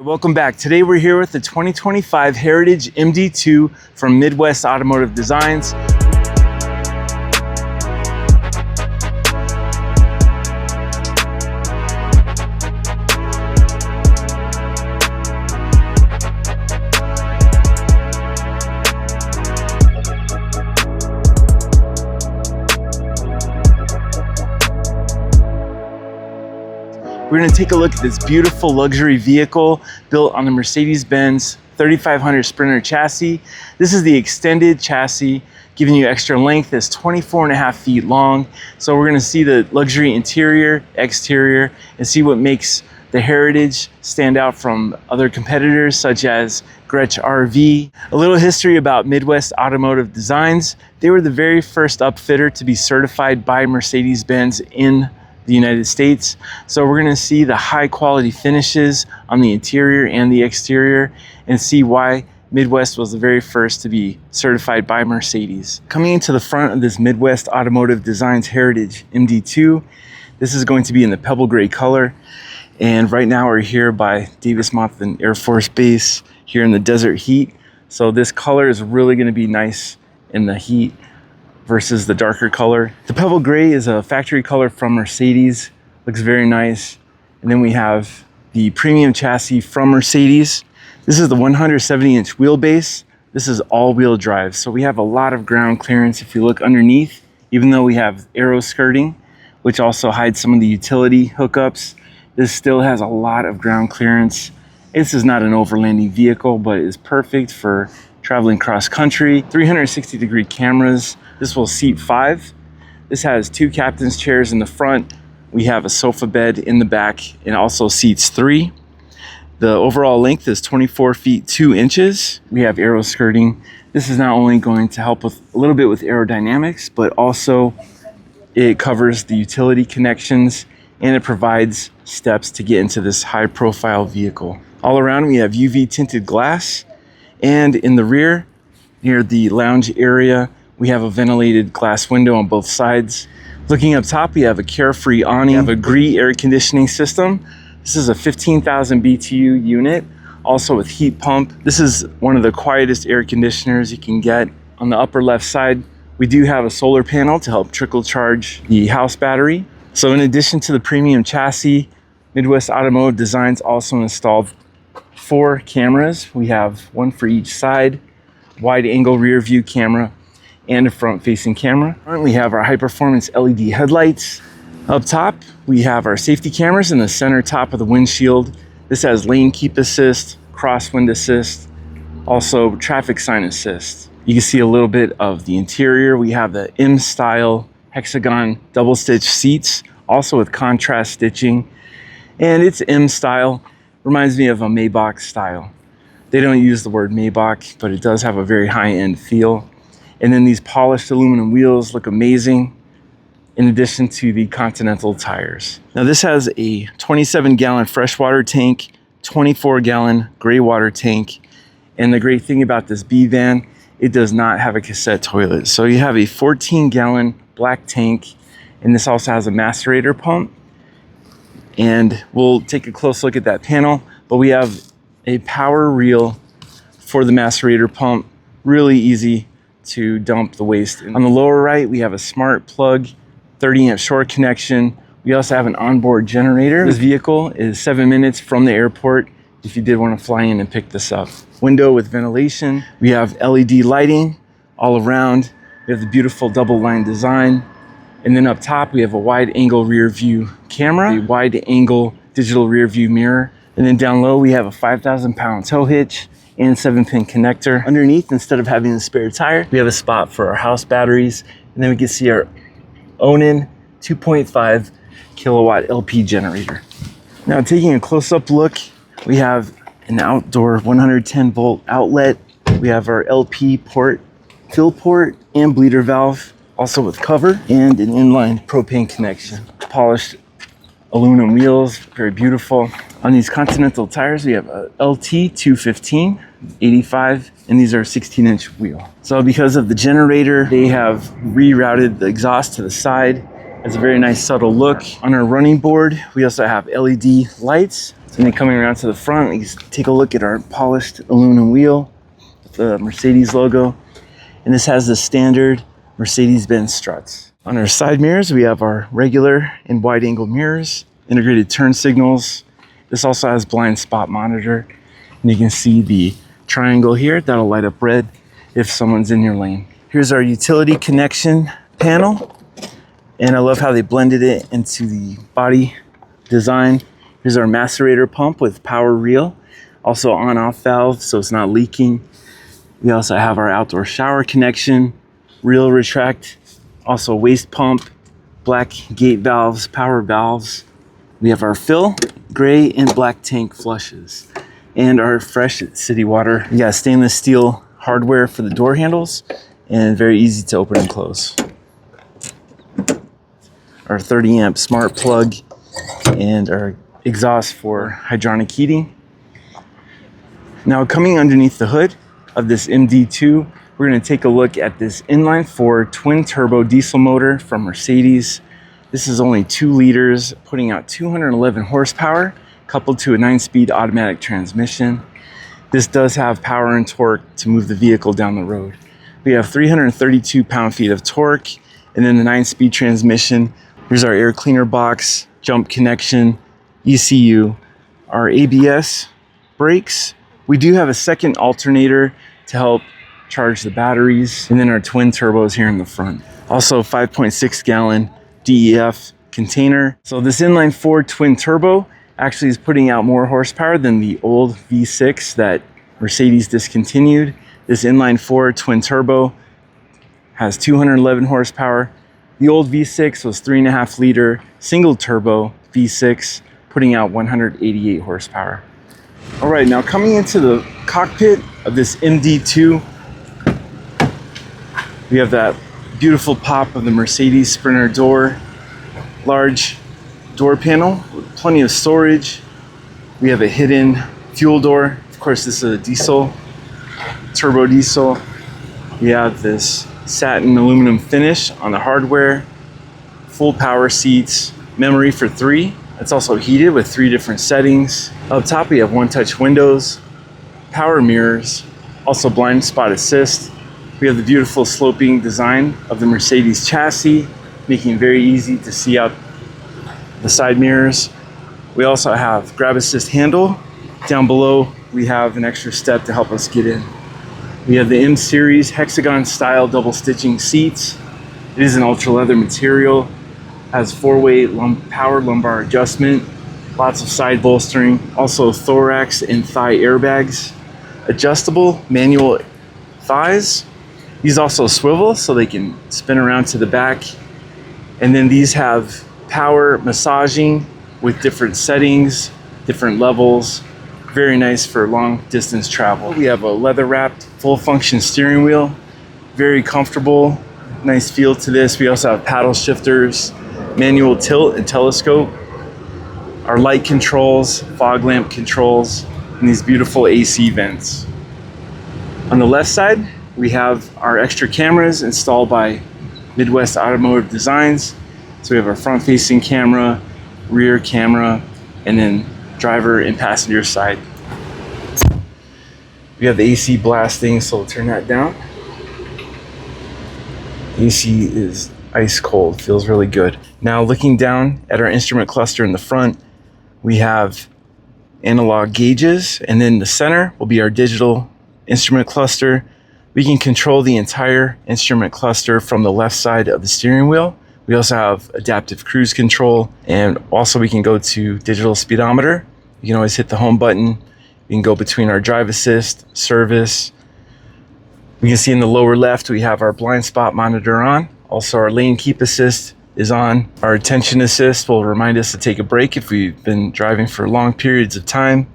Welcome back. Today we're here with the 2025 Heritage MD2 from Midwest Automotive Designs. We're going to take a look at this beautiful luxury vehicle built on the Mercedes-Benz 3500 Sprinter chassis. This is the extended chassis, giving you extra length. It's 24.5 feet long. So we're going to see the luxury interior, exterior, and see what makes the Heritage stand out from other competitors such as Gretsch RV. A little history about Midwest Automotive Designs. They were the very first upfitter to be certified by Mercedes-Benz in the United States. So we're going to see the high quality finishes on the interior and the exterior and see why Midwest was the very first to be certified by Mercedes. Coming into the front of this Midwest Automotive Designs Heritage MD2, this is going to be in the Pebble Grey color. And right now we're here by Davis-Monthan Air Force Base here in the desert heat. So this color is really going to be nice in the heat versus the darker color. The Pebble Grey is a factory color from Mercedes. Looks very nice. And then we have the premium chassis from Mercedes. This is the 170-inch wheelbase. This is all-wheel drive. So we have a lot of ground clearance if you look underneath, even though we have aero skirting, which also hides some of the utility hookups. This still has a lot of ground clearance. This is not an overlanding vehicle, but is perfect for traveling cross country. 360-degree cameras. This will seat 5. This has 2 captain's chairs in the front. We have a sofa bed in the back and also seats 3. The overall length is 24 feet 2 inches. We have aero skirting. This is not only going to help with a little bit with aerodynamics, but also it covers the utility connections and it provides steps to get into this high profile vehicle. All around we have UV tinted glass, and in the rear near the lounge area we have a ventilated glass window on both sides. Looking up top, we have a carefree awning. We have a Gree air conditioning system. This is a 15,000 BTU unit, also with heat pump. This is one of the quietest air conditioners you can get. On the upper left side, we do have a solar panel to help trickle charge the house battery. So in addition to the premium chassis, Midwest Automotive Designs also installed 4 cameras. We have one for each side, wide angle rear view camera, and a front facing camera. We have our high performance LED headlights. Up top, we have our safety cameras in the center top of the windshield. This has lane keep assist, crosswind assist, also traffic sign assist. You can see a little bit of the interior. We have the M style hexagon double stitch seats, also with contrast stitching. And it's M style, reminds me of a Maybach style. They don't use the word Maybach, but it does have a very high-end feel. And then these polished aluminum wheels look amazing, in addition to the Continental tires. Now this has a 27-gallon freshwater tank, 24-gallon gray water tank. And the great thing about this B van, it does not have a cassette toilet. So you have a 14-gallon black tank, and this also has a macerator pump. And we'll take a close look at that panel, but we have a power reel for the macerator pump. Really easy to dump the waste. On the lower right, we have a smart plug, 30-amp short connection. We also have an onboard generator. This vehicle is 7 minutes from the airport if you did want to fly in and pick this up. Window with ventilation. We have LED lighting all around. We have the beautiful double line design. And then up top, we have a wide angle rear view camera, a wide angle digital rear view mirror. And then down low, we have a 5,000-pound tow hitch and 7-pin connector. Underneath, instead of having a spare tire, we have a spot for our house batteries. And then we can see our Onan 2.5 kilowatt LP generator. Now taking a close-up look, we have an outdoor 110 volt outlet. We have our LP port, fill port, and bleeder valve, also with cover, and an inline propane connection. Polished aluminum wheels, very beautiful. On these Continental tires, we have a LT 215, 85, and these are 16-inch wheel. So because of the generator, they have rerouted the exhaust to the side. It's a very nice subtle look. On our running board, we also have LED lights And then coming around to the front, we can take a look at our polished aluminum wheel with the Mercedes logo. And this has the standard Mercedes-Benz struts. On our side mirrors, we have our regular and wide angle mirrors, integrated turn signals. This also has blind spot monitor. And you can see the triangle here that'll light up red if someone's in your lane. Here's our utility connection panel. And I love how they blended it into the body design. Here's our macerator pump with power reel, also on-off valve so it's not leaking. We also have our outdoor shower connection, reel retract, also waste pump, black gate valves, power valves. We have our fill, gray and black tank flushes, and our fresh city water. We got stainless steel hardware for the door handles and very easy to open and close. Our 30 amp smart plug and our exhaust for hydronic heating. Now coming underneath the hood of this MD2, we're going to take a look at this inline-4 twin-turbo diesel motor from Mercedes. This is only 2 liters, putting out 211 horsepower, coupled to a 9-speed automatic transmission. This does have power and torque to move the vehicle down the road. We have 332 pound-feet of torque, and then the 9-speed transmission. Here's our air cleaner box, jump connection, ECU, our ABS brakes. We do have a second alternator to help charge the batteries, and then our twin turbos here in the front. Also 5.6 gallon DEF container. So this inline-4 twin turbo actually is putting out more horsepower than the old V6 that Mercedes discontinued. This inline-4 twin turbo has 211 horsepower. The old V6 was 3.5 liter single turbo V6, putting out 188 horsepower. All right, now coming into the cockpit of this MD2, we have that beautiful pop of the Mercedes Sprinter door, large door panel with plenty of storage. We have a hidden fuel door. Of course, this is a diesel, turbo diesel. We have this satin aluminum finish on the hardware, full power seats, memory for 3. It's also heated with 3 different settings. Up top, we have one-touch windows, power mirrors, also blind spot assist. We have the beautiful sloping design of the Mercedes chassis, making it very easy to see out the side mirrors. We also have grab assist handle. Down below, we have an extra step to help us get in. We have the M Series hexagon style double stitching seats. It is an ultra leather material, has 4-way power lumbar adjustment, lots of side bolstering, also thorax and thigh airbags, adjustable manual thighs. These also swivel so they can spin around to the back. And then these have power massaging with different settings, different levels. Very nice for long distance travel. We have a leather wrapped full function steering wheel, very comfortable, nice feel to this. We also have paddle shifters, manual tilt and telescope, our light controls, fog lamp controls, and these beautiful AC vents. On the left side, we have our extra cameras installed by Midwest Automotive Designs. So we have our front facing camera, rear camera, and then driver and passenger side. We have the AC blasting, so we'll turn that down. AC is ice cold, feels really good. Now looking down at our instrument cluster in the front, we have analog gauges, and then the center will be our digital instrument cluster. We can control the entire instrument cluster from the left side of the steering wheel. We also have adaptive cruise control, and also we can go to digital speedometer. You can always hit the home button. We can go between our drive assist, service. We can see in the lower left, we have our blind spot monitor on. Also our lane keep assist is on. Our attention assist will remind us to take a break if we've been driving for long periods of time.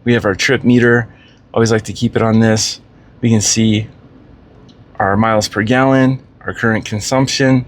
We have our trip meter. Always like to keep it on this. We can see our miles per gallon, our current consumption.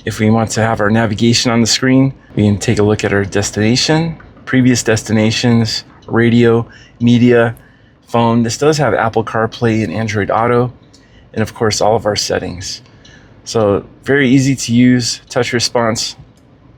If we want to have our navigation on the screen, we can take a look at our destination, previous destinations, radio, media, phone. This does have Apple CarPlay and Android Auto, and of course all of our settings. So very easy to use, touch response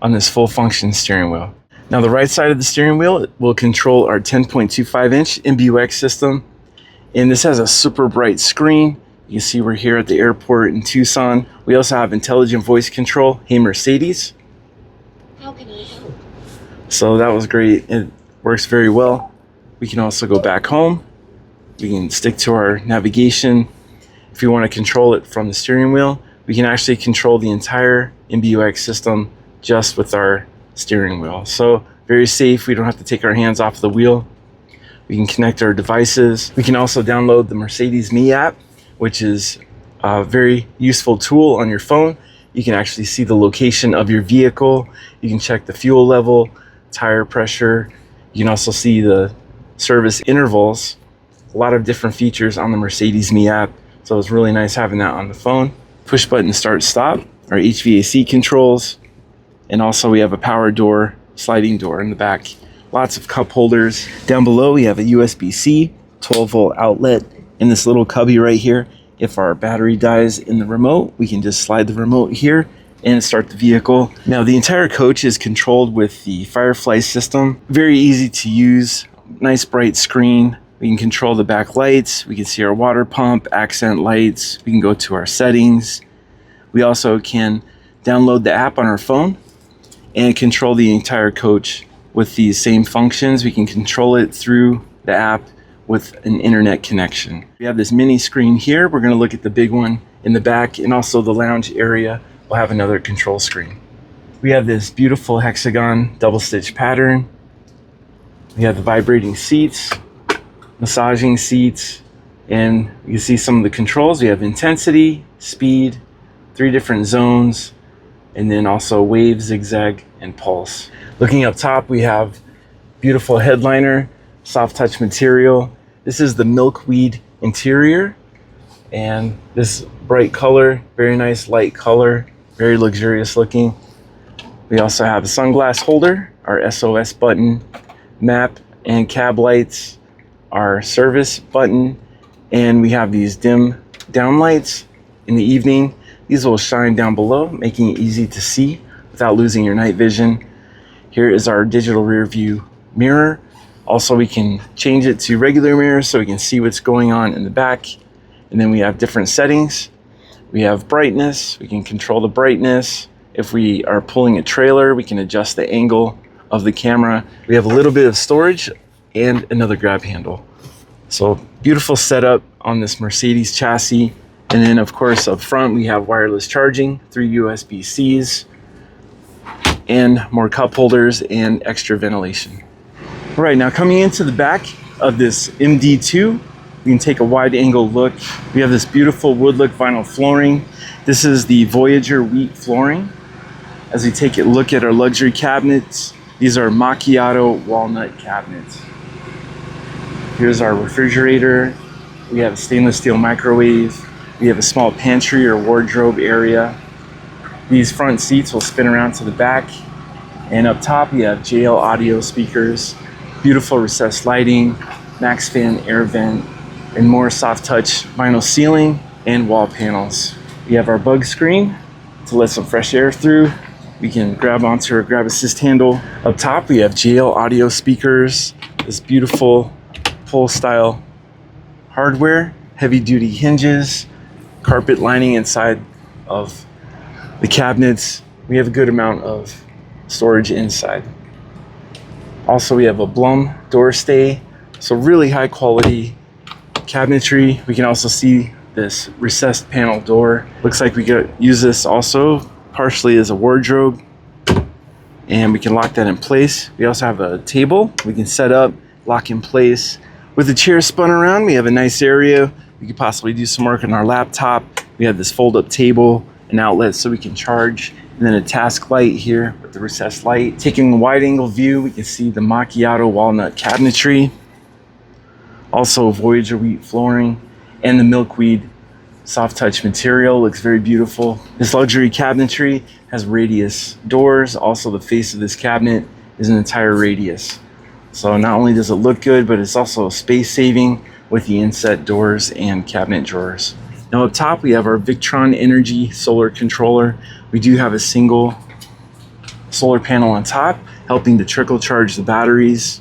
on this full function steering wheel. Now the right side of the steering wheel will control our 10.25-inch MBUX system. And this has a super bright screen. You can see we're here at the airport in Tucson. We also have intelligent voice control. Hey Mercedes. How can I help? So that was great. It works very well. We can also go back home. We can stick to our navigation. If you want to control it from the steering wheel, we can actually control the entire MBUX system just with our steering wheel. So very safe. We don't have to take our hands off the wheel. We can connect our devices. We can also download the Mercedes Me app, which is a very useful tool on your phone. You can actually see the location of your vehicle. You can check the fuel level, tire pressure. You can also see the service intervals. A lot of different features on the Mercedes Me app. So it's really nice having that on the phone. Push button start stop, our HVAC controls, and also we have a power door, sliding door in the back. Lots of cup holders. Down below we have a USB-C 12-volt outlet in this little cubby right here. If our battery dies in the remote, we can just slide the remote here and start the vehicle. Now the entire coach is controlled with the Firefly system. Very easy to use, nice bright screen. We can control the back lights. We can see our water pump, accent lights. We can go to our settings. We also can download the app on our phone and control the entire coach with these same functions. We can control it through the app with an internet connection. We have this mini screen here. We're gonna look at the big one in the back, and also the lounge area will have another control screen. We have this beautiful hexagon double stitch pattern. We have the vibrating seats, massaging seats, and you can see some of the controls. We have intensity, speed, 3 different zones, and then also wave, zigzag, and pulse. Looking up top, we have beautiful headliner, soft touch material. This is the milkweed interior, and this bright color, very nice light color, very luxurious looking. We also have a sunglass holder, our SOS button, map and cab lights, our service button, and we have these dim down lights in the evening. These will shine down below, making it easy to see without losing your night vision. Here is our digital rear view mirror. Also, we can change it to regular mirror so we can see what's going on in the back. And then we have different settings. We have brightness. We can control the brightness. If we are pulling a trailer, we can adjust the angle of the camera. We have a little bit of storage and another grab handle. So beautiful setup on this Mercedes chassis. And then of course up front we have wireless charging, 3 USB-Cs, and more cup holders and extra ventilation. All right, now coming into the back of this MD2, we can take a wide angle look. We have this beautiful wood look vinyl flooring. This is the Voyager wheat flooring. As we take a look at our luxury cabinets, these are macchiato walnut cabinets. Here's our refrigerator. We have a stainless steel microwave. We have a small pantry or wardrobe area. These front seats will spin around to the back. And up top, we have JL audio speakers, beautiful recessed lighting, max fan air vent, and more soft touch vinyl ceiling and wall panels. We have our bug screen to let some fresh air through. We can grab onto our grab assist handle. Up top, we have JL audio speakers, this beautiful pull style hardware, heavy duty hinges, carpet lining inside of the cabinets. We have a good amount of storage inside. Also, we have a Blum door stay, so really high quality cabinetry. We can also see this recessed panel door. Looks like we could use this also partially as a wardrobe, and we can lock that in place. We also have a table we can set up, lock in place. With the chair spun around, we have a nice area. We could possibly do some work on our laptop. We have this fold-up table, an outlet so we can charge, and then a task light here with the recessed light. Taking a wide-angle view, we can see the macchiato walnut cabinetry, also Voyager wheat flooring, and the milkweed soft touch material. Looks very beautiful. This luxury cabinetry has radius doors. Also, the face of this cabinet is an entire radius. So not only does it look good, but it's also space saving with the inset doors and cabinet drawers. Now up top, we have our Victron Energy solar controller. We do have a single solar panel on top, helping to trickle charge the batteries.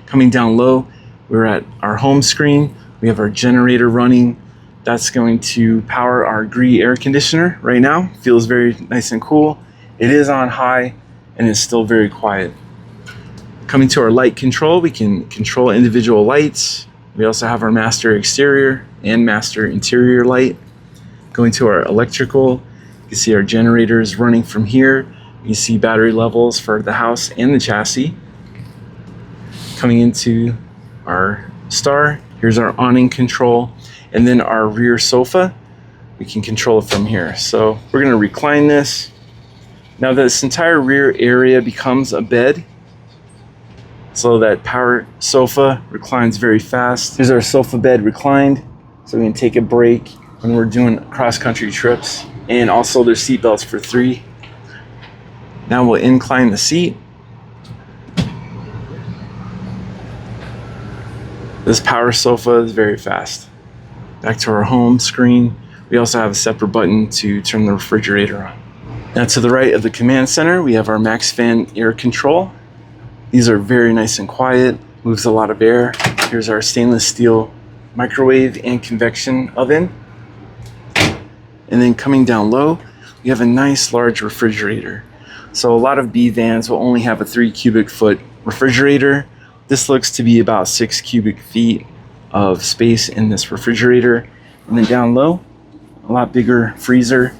Coming down low, we're at our home screen. We have our generator running. That's going to power our Gree air conditioner right now. Feels very nice and cool. It is on high and it's still very quiet. Coming to our light control, we can control individual lights. We also have our master exterior and master interior light. Going to our electrical, you can see our generators running from here. You see battery levels for the house and the chassis. Coming into our star, here's our awning control, and then our rear sofa, we can control it from here. So we're gonna recline this. Now this entire rear area becomes a bed, so that power sofa reclines very fast. Here's our sofa bed reclined, so we can take a break when we're doing cross-country trips. And also there's seat belts for 3. Now we'll incline the seat. This power sofa is very fast. Back to our home screen. We also have a separate button to turn the refrigerator on. Now to the right of the command center, we have our max fan air control. These are very nice and quiet, moves a lot of air. Here's our stainless steel microwave and convection oven. And then coming down low, we have a nice large refrigerator. So a lot of B vans will only have a 3 cubic foot refrigerator. This looks to be about 6 cubic feet of space in this refrigerator. And then down low, a lot bigger freezer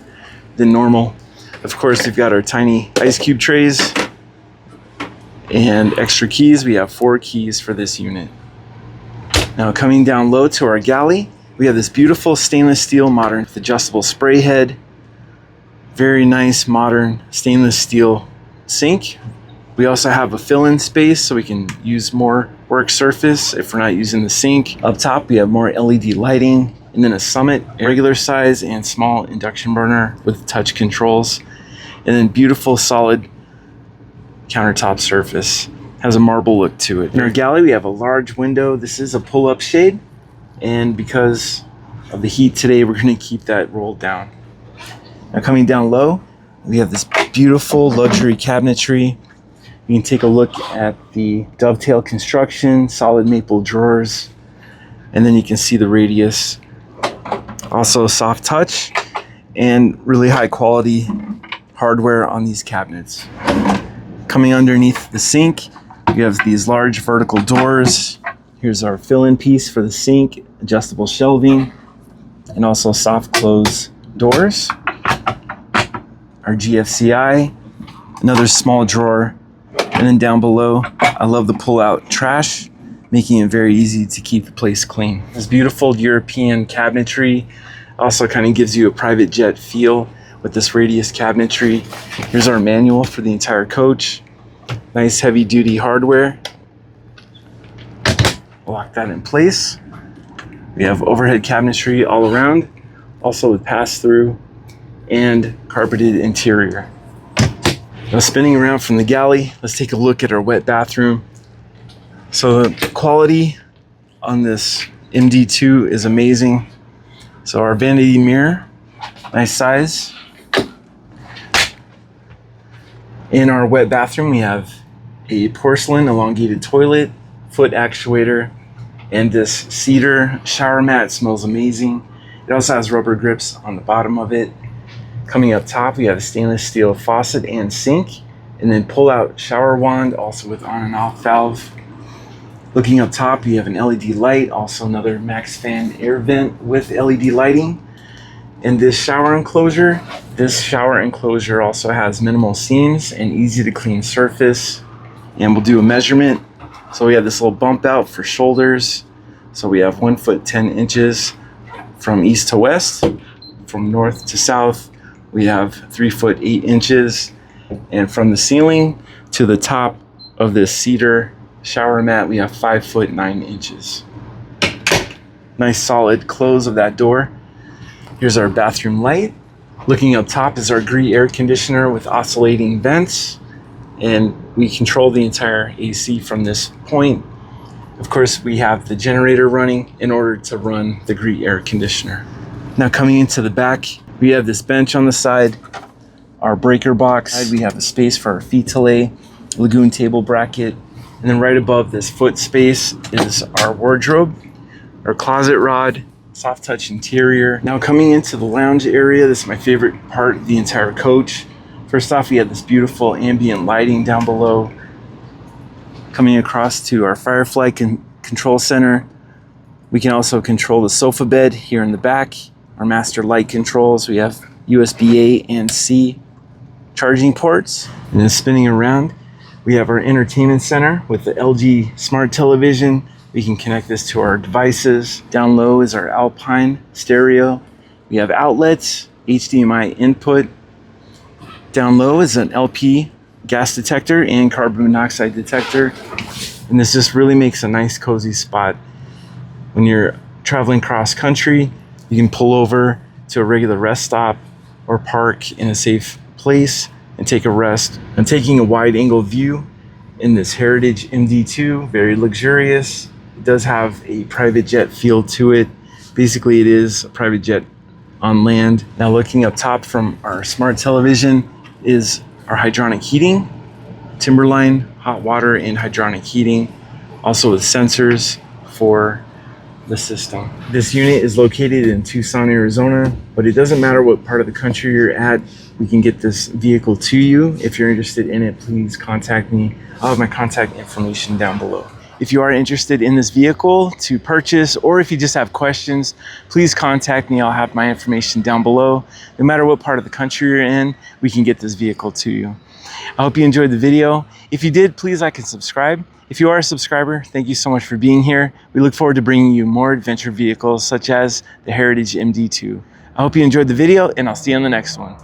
than normal. Of course, we've got our tiny ice cube trays and extra keys. We have 4 keys for this unit. Now coming down low to our galley, we have this beautiful stainless steel modern adjustable spray head. Very nice modern stainless steel sink. We also have a fill-in space so we can use more work surface if we're not using the sink. Up top we have more LED lighting, and then a Summit regular size and small induction burner with touch controls. And then beautiful solid countertop surface. Has a marble look to it. In our galley we have a large window. This is a pull-up shade, and because of the heat today we're going to keep that rolled down. Now coming down low, we have this beautiful luxury cabinetry. You can take a look at the dovetail construction, solid maple drawers, and then you can see the radius. Also soft touch and really high quality hardware on these cabinets. Coming underneath the sink, we have these large vertical doors. Here's our fill-in piece for the sink, adjustable shelving, and also soft close doors. Our GFCI, another small drawer. And then down below, I love the pull-out trash, making it very easy to keep the place clean. This beautiful European cabinetry also kind of gives you a private jet feel with this radius cabinetry. Here's our manual for the entire coach. Nice heavy-duty hardware. Lock that in place. We have overhead cabinetry all around, also with pass-through and carpeted interior. Now spinning around from the galley, let's take a look at our wet bathroom. So the quality on this MD2 is amazing. So our vanity mirror, nice size. In our wet bathroom, we have a porcelain elongated toilet, foot actuator, and this cedar shower mat. Smells amazing. It also has rubber grips on the bottom of it. Coming up top, we have a stainless steel faucet and sink, and then pull-out shower wand, also with on and off valve. Looking up top, you have an LED light, also another max fan air vent with LED lighting. And this shower enclosure also has minimal seams and easy to clean surface. And we'll do a measurement. So we have this little bump out for shoulders. So we have 1 foot 10 inches from east to west. From north to south, we have 3 foot 8 inches. And from the ceiling to the top of this cedar shower mat, we have 5 foot 9 inches. Nice solid close of that door. Here's our bathroom light. Looking up top is our Gree air conditioner with oscillating vents, and we control the entire AC from this point. Of course, we have the generator running in order to run the Gree air conditioner. Now coming into the back, we have this bench on the side, our breaker box. We have a space for our feet to lay, lagoon table bracket. And then right above this foot space is our wardrobe, our closet rod, soft touch interior. Now coming into the lounge area, this is my favorite part of the entire coach. First off, we have this beautiful ambient lighting down below. Coming across to our Firefly control center. We can also control the sofa bed here in the back. Our master light controls. We have USB A and C charging ports. And then spinning around, we have our entertainment center with the LG smart television. We can connect this to our devices. Down low is our Alpine stereo. We have outlets, HDMI input. Down low is an LP gas detector and carbon monoxide detector. And this just really makes a nice cozy spot. When you're traveling cross country, you can pull over to a regular rest stop or park in a safe place and take a rest. I'm taking a wide angle view in this Heritage MD2, very luxurious. It does have a private jet feel to it. Basically, it is a private jet on land. Now looking up top from our smart television is our hydronic heating, Timberline hot water and hydronic heating, also with sensors for the system. This unit is located in Tucson, Arizona, but it doesn't matter what part of the country you're at. We can get this vehicle to you. If you're interested in it, please contact me. I'll have my contact information down below. If you are interested in this vehicle to purchase, or if you just have questions, please contact me. I'll have my information down below. No matter what part of the country you're in, we can get this vehicle to you. I hope you enjoyed the video. If you did, please like and subscribe. If you are a subscriber, thank you so much for being here. We look forward to bringing you more adventure vehicles such as the Heritage MD2. I hope you enjoyed the video, and I'll see you on the next one.